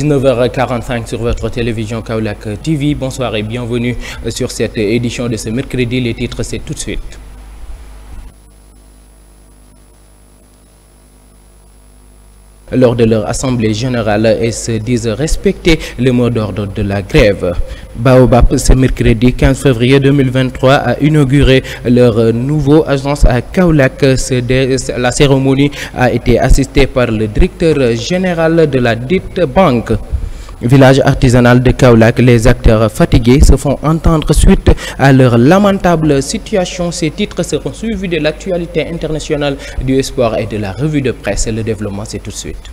19h45 sur votre télévision Kaolack TV. Bonsoir et bienvenue sur cette édition de ce mercredi. Les titres, c'est tout de suite. Lors de leur assemblée générale, ils se disent respecter le mot d'ordre de la grève. Baobab, ce mercredi 15 février 2023, a inauguré leur nouveau agence à Kaolack. La cérémonie a été assistée par le directeur général de la dite banque. Village artisanal de Kaolack, les acteurs fatigués se font entendre suite à leur lamentable situation. Ces titres seront suivis de l'actualité internationale, du sport et de la revue de presse. Le développement, c'est tout de suite.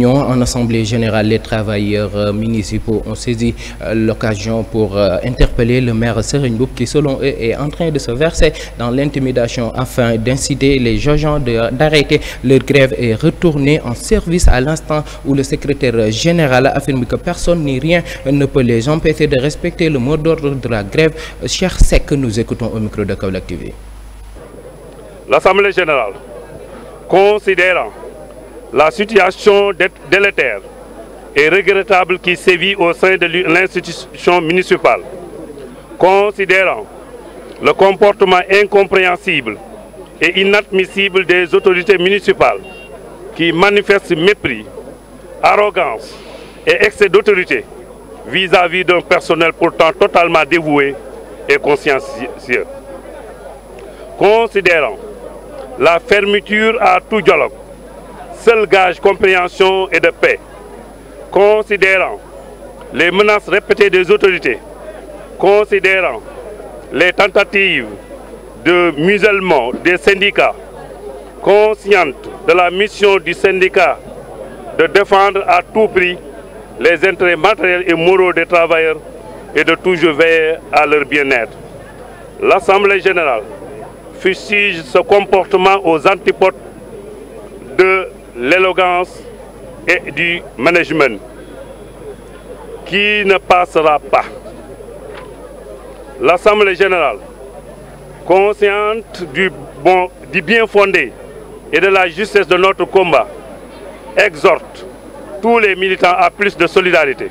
En assemblée générale, les travailleurs municipaux ont saisi l'occasion pour interpeller le maire Serigne Mboup qui, selon eux, est en train de se verser dans l'intimidation afin d'inciter les agents d'arrêter leur grève et retourner en service à l'instant où le secrétaire général affirme que personne ni rien ne peut les empêcher de respecter le mot d'ordre de la grève. Cheikh Seck, nous écoutons au micro de Kaolack TV. L'Assemblée générale, considérant la situation délétère et regrettable qui sévit au sein de l'institution municipale, considérant le comportement incompréhensible et inadmissible des autorités municipales qui manifestent mépris, arrogance et excès d'autorité vis-à-vis d'un personnel pourtant totalement dévoué et consciencieux. Considérant la fermeture à tout dialogue, seul gage compréhension et de paix, considérant les menaces répétées des autorités, considérant les tentatives de musellement des syndicats, consciente de la mission du syndicat de défendre à tout prix les intérêts matériels et moraux des travailleurs et de toujours veiller à leur bien-être. L'Assemblée générale fustige ce comportement aux antipodes de l'élégance et du management qui ne passera pas. L'Assemblée générale, consciente du bien fondé et de la justesse de notre combat, exhorte tous les militants à plus de solidarité,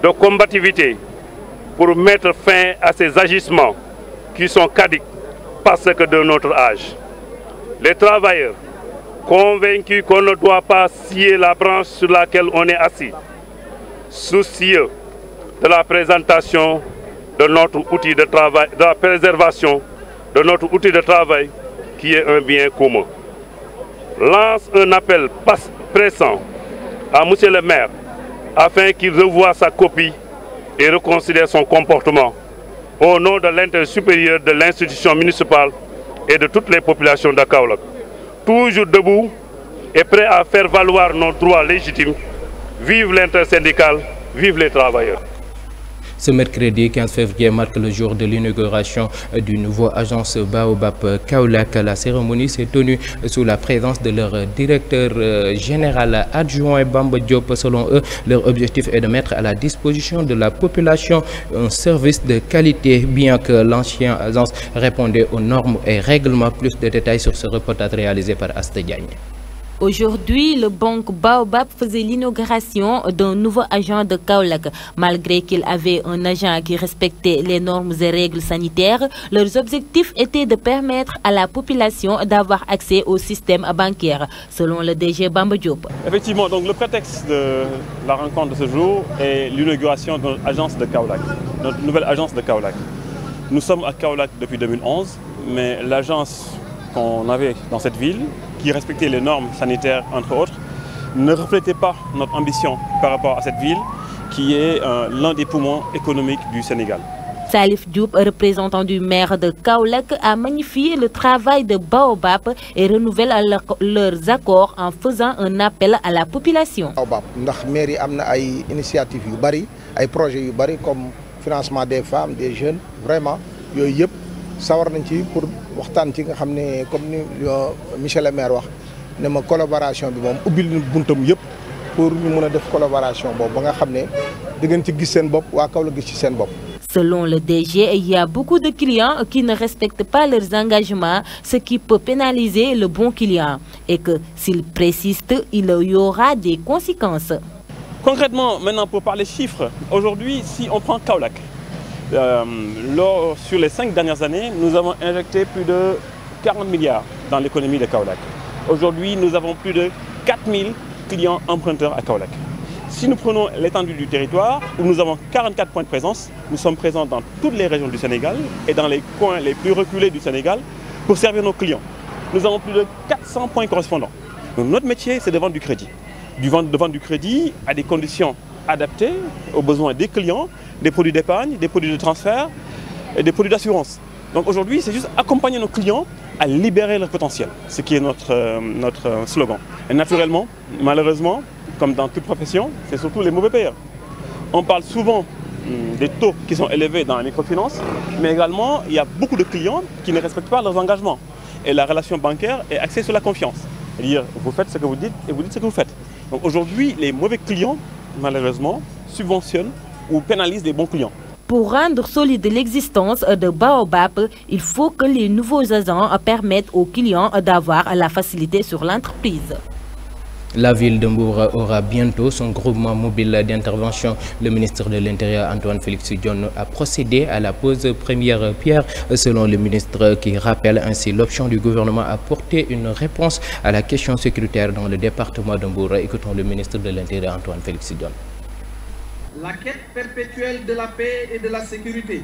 de combativité pour mettre fin à ces agissements qui sont caducs parce que de notre âge. Les travailleurs, convaincus qu'on ne doit pas scier la branche sur laquelle on est assis, soucieux de la présentation de notre outil de travail, de la préservation de notre outil de travail qui est un bien commun, lance un appel pressant à Monsieur le maire afin qu'il revoie sa copie et reconsidère son comportement au nom de l'intérêt supérieur de l'institution municipale et de toutes les populations de Kaolack. Toujours debout et prêt à faire valoir nos droits légitimes. Vive l'intersyndical, vive les travailleurs. Ce mercredi 15 février marque le jour de l'inauguration du nouveau agence Baobab Kaolack. La cérémonie s'est tenue sous la présence de leur directeur général adjoint Bamba Diop. Selon eux, leur objectif est de mettre à la disposition de la population un service de qualité, bien que l'ancienne agence répondait aux normes et règlements. Plus de détails sur ce reportage réalisé par Asté Diagne. Aujourd'hui, le banque Baobab faisait l'inauguration d'un nouveau agent de Kaolack. Malgré qu'il avait un agent qui respectait les normes et règles sanitaires, leurs objectifs étaient de permettre à la population d'avoir accès au système bancaire, selon le DG Bamba Diop. Effectivement, donc le prétexte de la rencontre de ce jour est l'inauguration de notre agence de Kaolack, notre nouvelle agence de Kaolack. Nous sommes à Kaolack depuis 2011, mais l'agence qu'on avait dans cette ville, qui respectait les normes sanitaires entre autres, ne reflétait pas notre ambition par rapport à cette ville qui est l'un des poumons économiques du Sénégal. Salif Diop, représentant du maire de Kaolack, a magnifié le travail de Baobab et renouvelle leurs accords en faisant un appel à la population. Baobab, ndax mairie amna ay initiatives yu bari, ay projets yu bari comme financement des femmes, des jeunes, vraiment yoy yep sawar nañ ci pour waxtaan ci nga xamné comme ni Michel le maire wax né ma collaboration bi mom ubbil buntam yep pour ñu mëna def collaboration bobu ba nga xamné di ngeen ci gis seen bop wa Kaolack gis ci seen bop. Selon le DG, il y a beaucoup de clients qui ne respectent pas leurs engagements, ce qui peut pénaliser le bon client. Et que s'ils persistent, il y aura des conséquences. Concrètement, maintenant pour parler chiffres, aujourd'hui, si on prend Kaolack, sur les 5 dernières années, nous avons injecté plus de 40 milliards dans l'économie de Kaolack. Aujourd'hui, nous avons plus de 4000 clients emprunteurs à Kaolack. Si nous prenons l'étendue du territoire, où nous avons 44 points de présence, nous sommes présents dans toutes les régions du Sénégal et dans les coins les plus reculés du Sénégal pour servir nos clients. Nous avons plus de 400 points correspondants. Donc, notre métier, c'est de vendre du crédit. De vendre du crédit à des conditions adaptées aux besoins des clients, des produits d'épargne, des produits de transfert et des produits d'assurance. Donc aujourd'hui, c'est juste accompagner nos clients à libérer leur potentiel, ce qui est notre slogan. Et naturellement, malheureusement, comme dans toute profession, c'est surtout les mauvais payeurs. On parle souvent des taux qui sont élevés dans la microfinance, mais également, il y a beaucoup de clients qui ne respectent pas leurs engagements. Et la relation bancaire est axée sur la confiance. C'est-à-dire, vous faites ce que vous dites et vous dites ce que vous faites. Donc aujourd'hui, les mauvais clients, malheureusement, subventionnent ou pénalisent les bons clients. Pour rendre solide l'existence de Baobab, il faut que les nouveaux agents permettent aux clients d'avoir la facilité sur l'entreprise. La ville de Mbour aura bientôt son groupement mobile d'intervention. Le ministre de l'Intérieur, Antoine Félix Diome, a procédé à la pose première pierre, selon le ministre, qui rappelle ainsi l'option du gouvernement à apporter une réponse à la question sécuritaire dans le département de Mbour. Écoutons le ministre de l'Intérieur, Antoine Félix Diome. La quête perpétuelle de la paix et de la sécurité,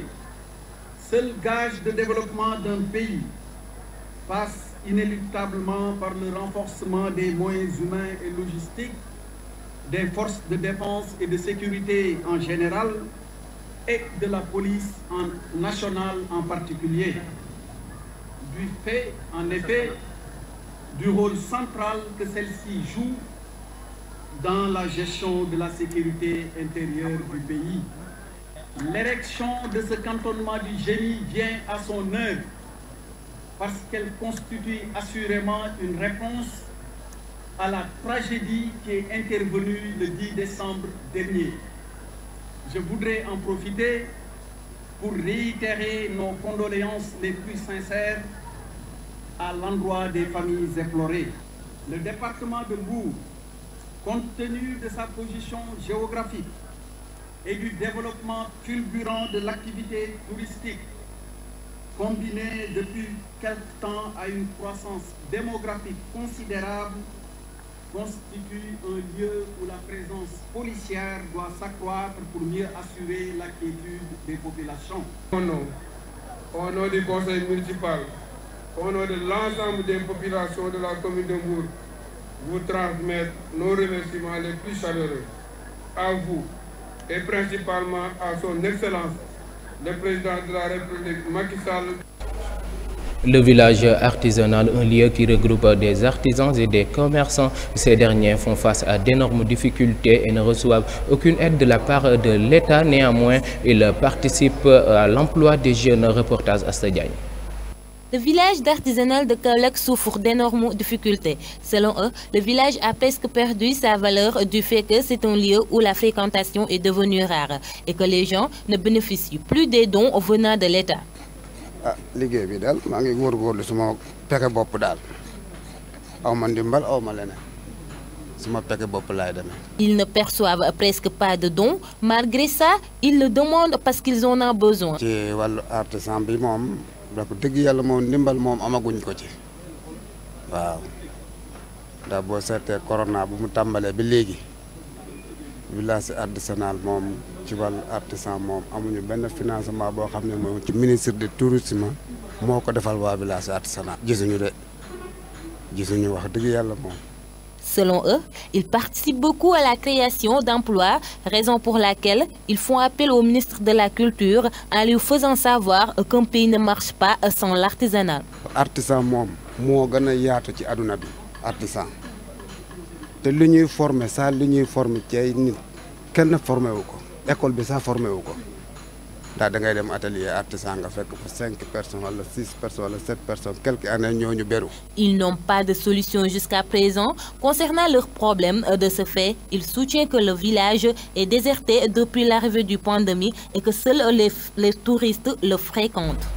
seul gage de développement d'un pays, passe inéluctablement par le renforcement des moyens humains et logistiques, des forces de défense et de sécurité en général et de la police nationale en particulier. Du fait, en effet, du rôle central que celle-ci joue dans la gestion de la sécurité intérieure du pays. L'érection de ce cantonnement du génie vient à son heure parce qu'elle constitue assurément une réponse à la tragédie qui est intervenue le 10 décembre dernier. Je voudrais en profiter pour réitérer nos condoléances les plus sincères à l'endroit des familles éplorées. Le département de Mbour, compte tenu de sa position géographique et du développement fulgurant de l'activité touristique, combiné depuis quelque temps à une croissance démographique considérable, constitue un lieu où la présence policière doit s'accroître pour mieux assurer la quiétude des populations. Au nom du conseil municipal, au nom de l'ensemble des populations de la commune de Mbour, vous transmettre nos remerciements les plus chaleureux à vous et principalement à son Excellence, le président de la République Macky Sall. Le village artisanal, un lieu qui regroupe des artisans et des commerçants. Ces derniers font face à d'énormes difficultés et ne reçoivent aucune aide de la part de l'État. Néanmoins, ils participent à l'emploi des jeunes. Reportage à Stadiagne. Le village d'artisanal de Kaolack souffre d'énormes difficultés. Selon eux, le village a presque perdu sa valeur du fait que c'est un lieu où la fréquentation est devenue rare et que les gens ne bénéficient plus des dons venant de l'État. Ils ne perçoivent presque pas de dons. Malgré ça, ils le demandent parce qu'ils en ont besoin. donc dëgg yàlla moom ndimbal moom amaguñ ko ci waaw ndax boo seetee corona bu mu tàmbalee ba léegi village artisanal moom ci wàllu artisan moom amuñu benn financement boo xam ne moom ci ministre du tourisme moo ko defal waa village artisanal gisuñu wax dëgg yàlla moom. Selon eux, ils participent beaucoup à la création d'emplois, raison pour laquelle ils font appel au ministre de la Culture en lui faisant savoir qu'un pays ne marche pas sans l'artisanat. Artisan moom moo gën a yaatu ci àdduna bi artisan te li ñuy former saa li ñuy former ci ay nit kenn formé wu ko école bi saa formé wu ko ndax da ngay dem atelier artisan nga fekk fa 5 personnes wala 6 personnes wala 7 personnes quelques années ñooñu beru. Ils n'ont pas de solution jusqu'à présent concernant leurs problèmes. De ce fait, il soutient que le village est déserté depuis l'arrivée du pandémie et que seuls les touristes le fréquentent.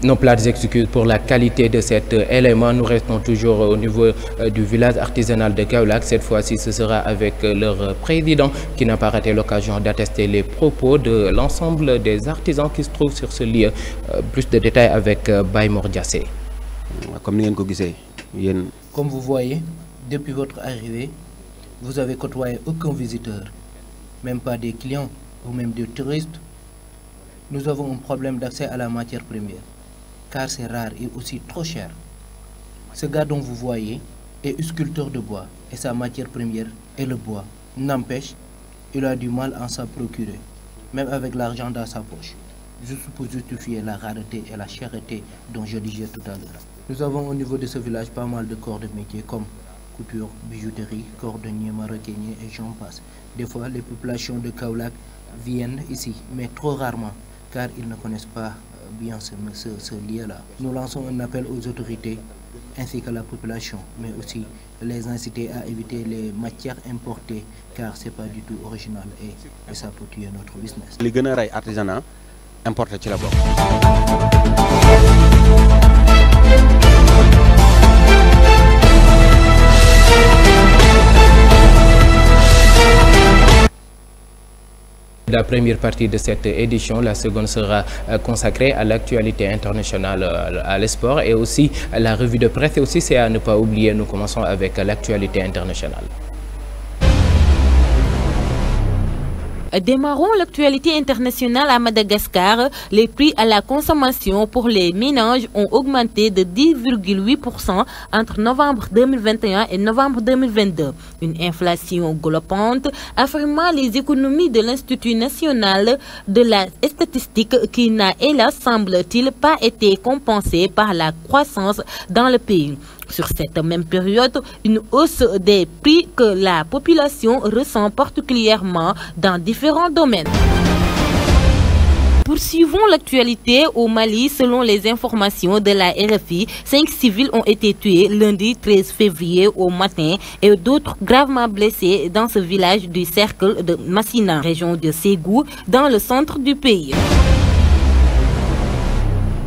Nos plates excuses pour la qualité de cet élément. Nous restons toujours au niveau du village artisanal de Kaolack. Cette fois-ci, ce sera avec leur président qui n'a pas raté l'occasion d'attester les propos de l'ensemble des artisans qui se trouvent sur ce lieu. Plus de détails avec Baye Mor Diassé. Comme vous voyez, depuis votre arrivée, vous avez côtoyé aucun visiteur, même pas des clients ou même des touristes. Nous avons un problème d'accès à la matière première, car c'est rare et aussi trop cher. Ce gars dont vous voyez est sculpteur de bois et sa matière première est le bois. N'empêche, il a du mal à s'en procurer, même avec l'argent dans sa poche, juste pour justifier la rareté et la cherté dont je disais tout à l'heure. Nous avons au niveau de ce village pas mal de corps de métier comme couture, bijouterie, cordonnier, maroquinier et j'en passe. Des fois, les populations de Kaolack viennent ici, mais trop rarement, car ils ne connaissent pas bien ce lieu-là. Nous lançons un appel aux autorités ainsi qu'à la population, mais aussi les inciter à éviter les matières importées, car ce n'est pas du tout original et ça peut tuer notre business. Les gën a ray artisanat importé ci la bokk. La première partie de cette édition, la seconde sera consacrée à l'actualité internationale, à l'esport et aussi à la revue de presse. Et aussi, c'est à ne pas oublier, nous commençons avec l'actualité internationale. Démarrons l'actualité internationale à Madagascar. Les prix à la consommation pour les ménages ont augmenté de 10,8% entre novembre 2021 et novembre 2022. Une inflation galopante, affirmant les économies de l'Institut national de la statistique qui n'a, hélas, semble-t-il, pas été compensée par la croissance dans le pays. Sur cette même période, une hausse des prix que la population ressent particulièrement dans différents domaines. Poursuivons l'actualité au Mali. Selon les informations de la RFI, 5 civils ont été tués lundi 13 février au matin et d'autres gravement blessés dans ce village du cercle de Massina, région de Ségou, dans le centre du pays.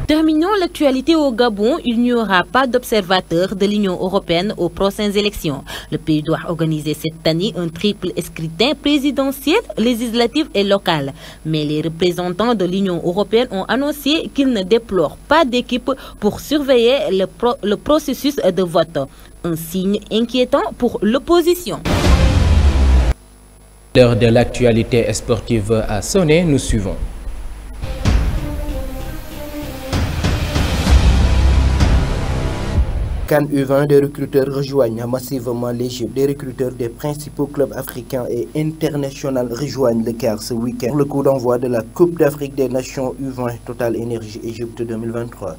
Terminons l'actualité au Gabon. Il n'y aura pas d'observateurs de l'Union européenne aux prochaines élections. Le pays doit organiser cette année un triple scrutin présidentiel, législatif et local. Mais les représentants de l'Union européenne ont annoncé qu'ils ne déplorent pas d'équipe pour surveiller le processus de vote. Un signe inquiétant pour l'opposition. L'heure de l'actualité sportive a sonné, nous suivons. CAN U20, des recruteurs rejoignent massivement l'Égypte. Des recruteurs des principaux clubs africains et internationaux rejoignent le CAR ce week-end pour le coup d'envoi de la Coupe d'Afrique des Nations U20 Total Énergie Égypte 2023.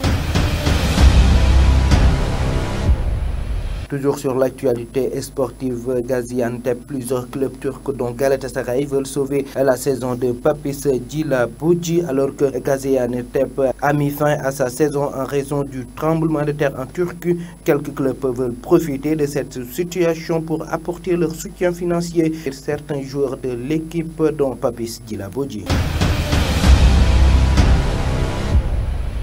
Toujours sur l'actualité sportive, Gaziantep, plusieurs clubs turcs dont Galatasaray veulent sauver la saison de Papis Djilabouji alors que Gaziantep a mis fin à sa saison en raison du tremblement de terre en Turquie. Quelques clubs veulent profiter de cette situation pour apporter leur soutien financier à certains joueurs de l'équipe dont Papis Djilabouji.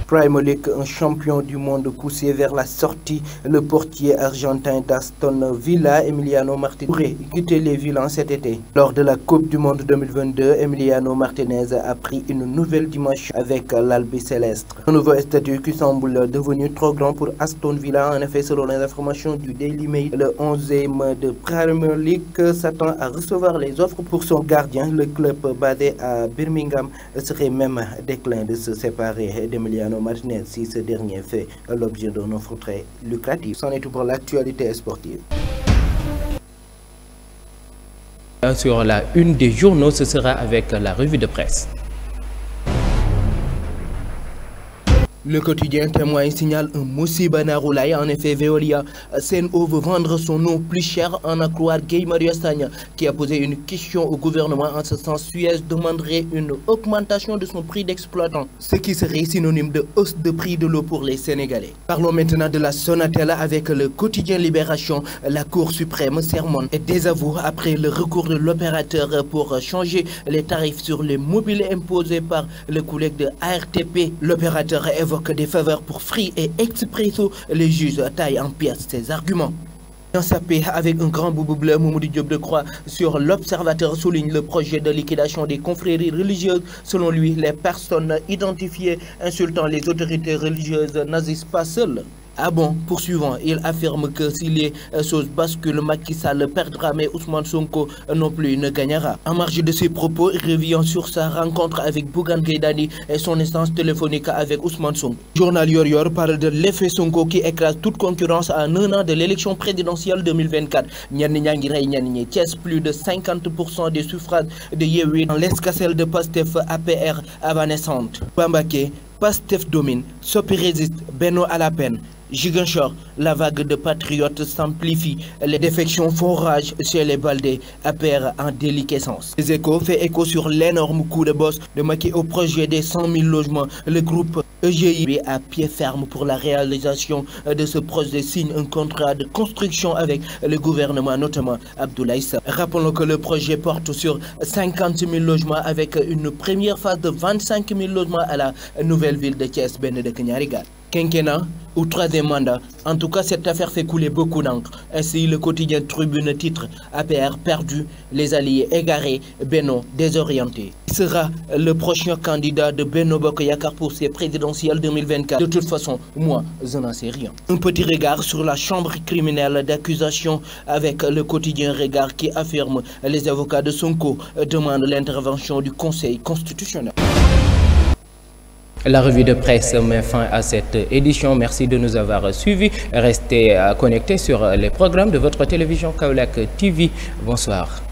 Premier League, un champion du monde poussé vers la sortie, le portier argentin d'Aston Villa, Emiliano Martinez, pourrait quitter les Villans cet été. Lors de la Coupe du Monde 2022, Emiliano Martinez a pris une nouvelle dimension avec l'Albiceleste. Un nouveau statut qui semble devenu trop grand pour Aston Villa. En effet, selon les informations du Daily Mail, le 11e de Premier League s'attend à recevoir les offres pour son gardien. Le club basé à Birmingham serait même déclin de se séparer d'Emiliano Martinez si ce dernier fait l'objet d'une offre très lucrative. C'en est tout pour l'actualité sportive. Sur la une des journaux, ce sera avec la revue de presse. Le quotidien Témoin signale un Moussiba Naroulaye. En effet, Veolia Sen'Eau veut vendre son eau plus cher, en à croire Guy Marius Sagna, qui a posé une question au gouvernement. En ce sens, Suez demanderait une augmentation de son prix d'exploitant, ce qui serait synonyme de hausse de prix de l'eau pour les Sénégalais. Parlons maintenant de la Sonatel avec le quotidien Libération. La Cour suprême sermonne et désavoue après le recours de l'opérateur pour changer les tarifs sur les mobiles imposés par le collègue de ARTP. L'opérateur évoque des faveurs pour Free et Expresso. Les juges taillent en pièces ces arguments. Dans sa paix, avec un grand boubou bleu, Moumoudi Diop Decroix sur l'Observateur souligne le projet de liquidation des confréries religieuses. Selon lui, les personnes identifiées insultant les autorités religieuses n'agissent pas seules. Ah bon, poursuivant, il affirme que si les choses basculent, Macky Sall perdra, mais Ousmane Sonko non plus ne gagnera. En marge de ses propos, il revient sur sa rencontre avec Bougane Gueye Dany et son échange téléphonique avec Ousmane Sonko. Journal Yor Yor parle de l'effet Sonko qui écrase toute concurrence à un an de l'élection présidentielle 2024. Thiès, plus de 50% des suffrages de Yewwi dans l'escarcelle de Pastef APR avanescente. Bambaké, Pastef domine, Sopi résiste, Benno à la peine. Ziguinchor, la vague de patriotes s'amplifie, les défections font rage chez les Baldés, APR en déliquescence. Les Échos fait écho sur l'énorme coup de bosse de Macky au projet des 100 000 logements. Le groupe EGI à pied ferme pour la réalisation de ce projet signe un contrat de construction avec le gouvernement, notamment Abdoulaye Sow. Rappelons que le projet porte sur 50 000 logements avec une première phase de 25 000 logements à la nouvelle ville de Thiès, Benedek Nyarigal. Quinquennat ou troisième mandat, en tout cas cette affaire fait couler beaucoup d'encre. Ainsi le quotidien Tribune titre APR perdu, les alliés égarés, Benno désorienté. Il sera le prochain candidat de Benno Bokk Yakaar pour ces présidentielles 2024. De toute façon, moi je n'en sais rien. Un petit regard sur la chambre criminelle d'accusation avec le quotidien Regard qui affirme les avocats de Sonko demandent l'intervention du Conseil constitutionnel. La revue de presse met fin à cette édition. Merci de nous avoir suivis. Restez connectés sur les programmes de votre télévision Kaolack TV. Bonsoir.